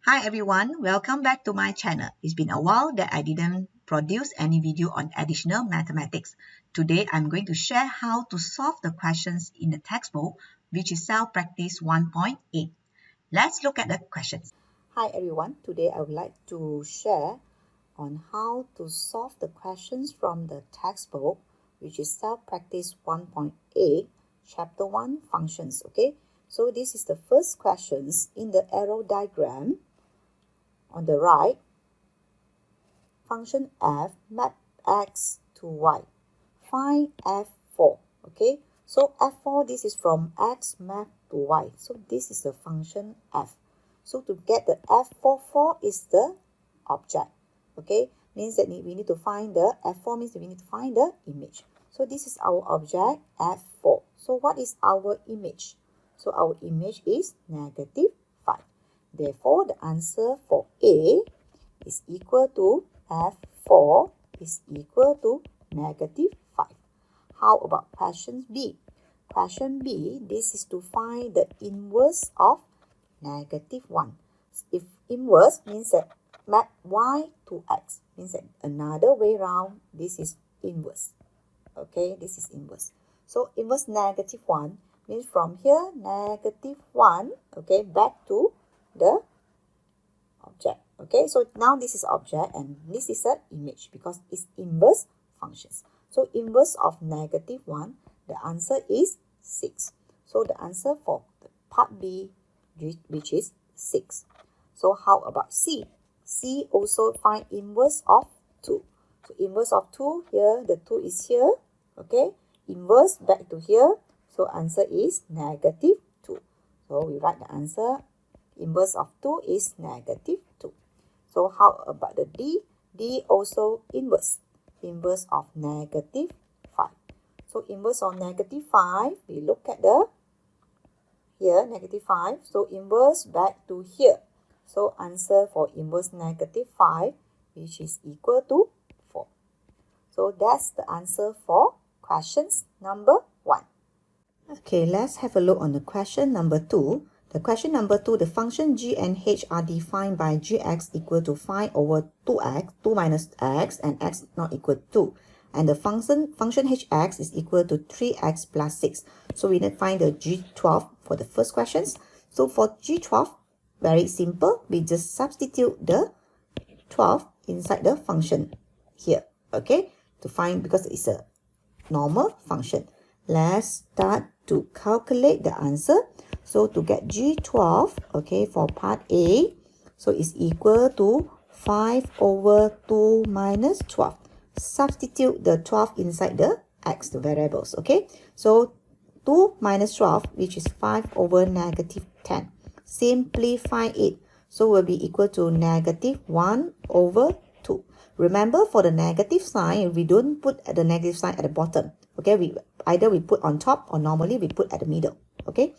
Hi everyone, welcome back to my channel. It's been a while that I didn't produce any video on additional mathematics. Today I'm going to share how to solve the questions in the textbook, which is self-practice 1.8. Let's look at the questions. Hi everyone, today I would like to share on how to solve the questions from the textbook, which is self-practice 1.8, chapter 1, functions. Okay, so this is the first questions in the arrow diagram. On the right, function f map x to y. Find f4. Okay, so f4, this is from x map to y. So this is the function f. So to get the f44 is the object. Okay, means that we need to find the f4 means we need to find the image. So this is our object f4. So what is our image? So our image is negative 5. Therefore, the answer for A is equal to f4 is equal to negative 5. How about question B? Question B, this is to find the inverse of negative 1. If inverse means that map y to x, means that another way round, this is inverse. Okay, this is inverse. So inverse negative 1 means from here, negative 1, okay, back to the object. Okay, so now this is object and this is an image because it's inverse functions. So inverse of negative 1, the answer is 6. So the answer for the part B, which is 6. So how about C? C also find inverse of 2. So inverse of 2, here, the 2 is here. Okay, inverse back to here. So answer is negative 2. So we write the answer. Inverse of 2 is negative 2. So how about the D? D also inverse. Inverse of negative 5. So inverse of negative 5, we look at the here, negative 5. So inverse back to here. So answer for inverse negative 5, which is equal to 4. So that's the answer for questions number 1. Okay, let's have a look on the question number 2. The question number 2, the function g and h are defined by gx equal to 5 over 2x, 2 minus x, and x not equal to 2. And the function hx is equal to 3x plus 6. So we need to find the g12 for the first questions. So for g12, very simple. We just substitute the 12 inside the function here. Okay, to find, because it's a normal function. Let's start to calculate the answer. So to get G12, okay, for part A, so it's equal to 5 over 2 minus 12. Substitute the 12 inside the x, the variables, okay? So 2 minus 12, which is 5 over negative 10. Simplify it. So will be equal to negative 1 over 2. Remember, for the negative sign, we don't put the negative sign at the bottom. Okay, either we put on top or normally we put at the middle. Okay,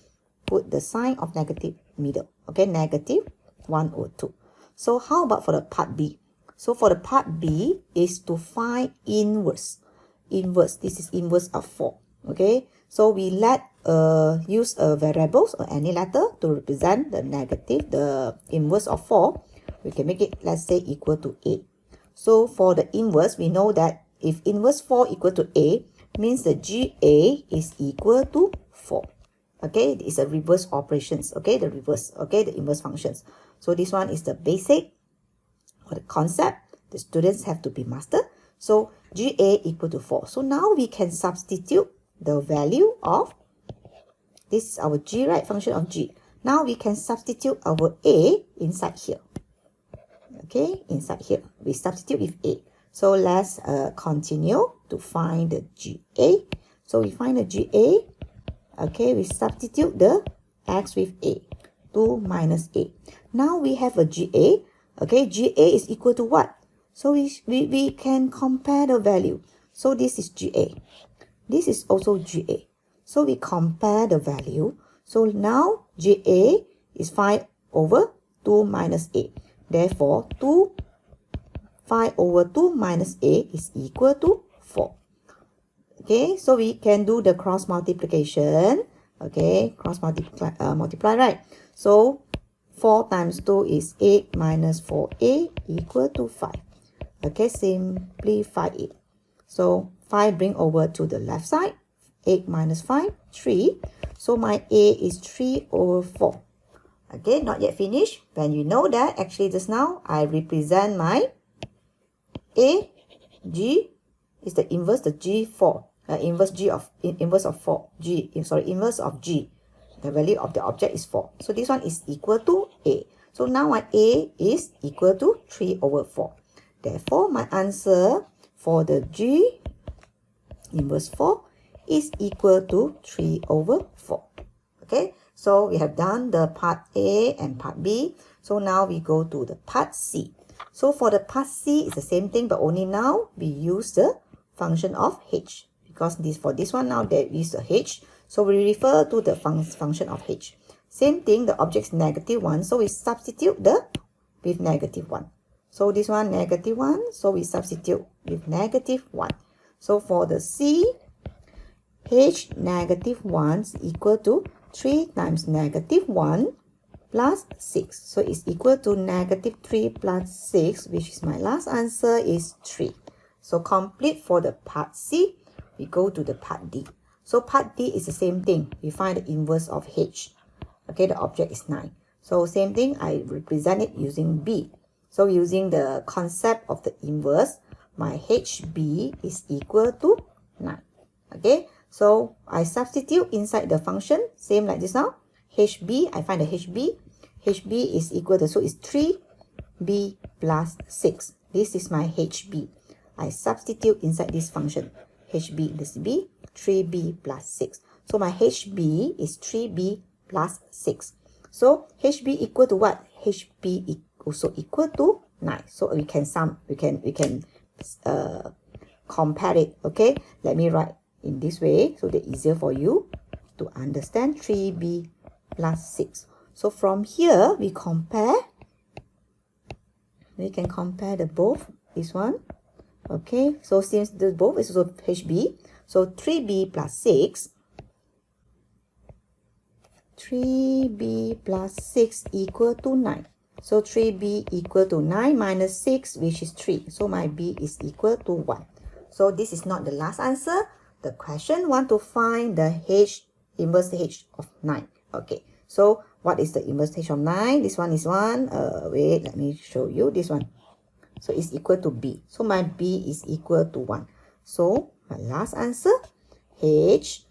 put the sign of negative middle. Okay, negative 1 or 2. So how about for the part B? So for the part B is to find inverse. Inverse, this is inverse of 4. Okay, so we use a variables or any letter to represent the negative, the inverse of 4. We can make it, let's say, equal to A. So for the inverse, we know that if inverse 4 equal to A, means the GA is equal to 4. Okay, it's a reverse operations. Okay, the reverse. Okay, the inverse functions. So this one is the basic or the concept the students have to be mastered. So GA equal to 4. So now we can substitute the value of, this is our G, right? Function of G. Now we can substitute our A inside here. Okay, inside here. We substitute with A. So let's continue to find the GA. So we find the GA. Okay, we substitute the x with A. 2 minus A. Now we have a GA. Okay, GA is equal to what? So we can compare the value. So this is GA. This is also GA. So we compare the value. So now GA is 5 over 2 minus A. Therefore, 5 over 2 minus A is equal to 4. Okay, so we can do the cross multiplication. Okay, cross multiply, right? So 4 times 2 is 8 minus 4a equal to 5. Okay, simplify it. So 5 bring over to the left side. 8 minus 5, 3. So my a is 3 over 4. Okay, not yet finished. When you know that, actually just now, I represent my a, g is the inverse, the g4. Inverse of 4. Inverse of g. The value of the object is 4. So this one is equal to a. So now my a is equal to 3 over 4. Therefore, my answer for the g inverse 4 is equal to 3 over 4. Okay, so we have done the part A and part B. So now we go to the part C. So for the part C, it's the same thing, but only now we use the function of h. Because for this one now there is a h. So we refer to the function of h. Same thing, the object is negative 1. So we substitute with negative 1. So this one negative 1. So we substitute with negative 1. So for the C, h negative 1 is equal to 3 times negative 1 plus 6. So it's equal to negative 3 plus 6, which is my last answer is 3. So complete for the part C. We go to the part D. So part D is the same thing. We find the inverse of h. Okay, the object is 9. So same thing, I represent it using B. So using the concept of the inverse, my HB is equal to 9. Okay, so I substitute inside the function, same like this now. HB, I find the HB. HB is equal to, so it's 3b plus 6. This is my HB. I substitute inside this function. HB, this B, 3b plus 6. So my HB is 3b plus 6. So HB equal to what? HB also equal to 9. So we can compare it. Okay, let me write in this way so that easier for you to understand. 3b plus 6. So from here we can compare the both, this one. Okay, so since the both is also HB, so 3b plus 6, 3b plus 6 equal to 9. So 3b equal to 9 minus 6, which is 3. So my b is equal to 1. So this is not the last answer. The question want to find the h, inverse h of 9. Okay, so what is the inverse h of 9? This one is 1. Wait, let me show you this one. So it's equal to b. So my b is equal to 1. So my last answer, h,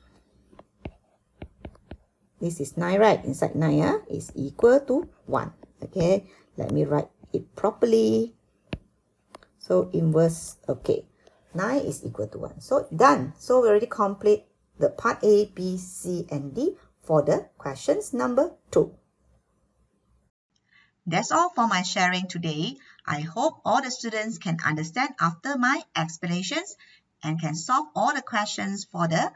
this is 9, right? Inside 9 is equal to 1. Okay, let me write it properly. So inverse, okay, 9 is equal to 1. So done. So we already complete the part A, B, C, and D for the questions number 2. That's all for my sharing today. I hope all the students can understand after my explanations and can solve all the questions for the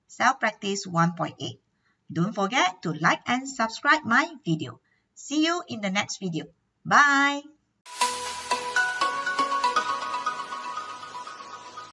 Self-Practice 1.8. Don't forget to like and subscribe my video. See you in the next video. Bye!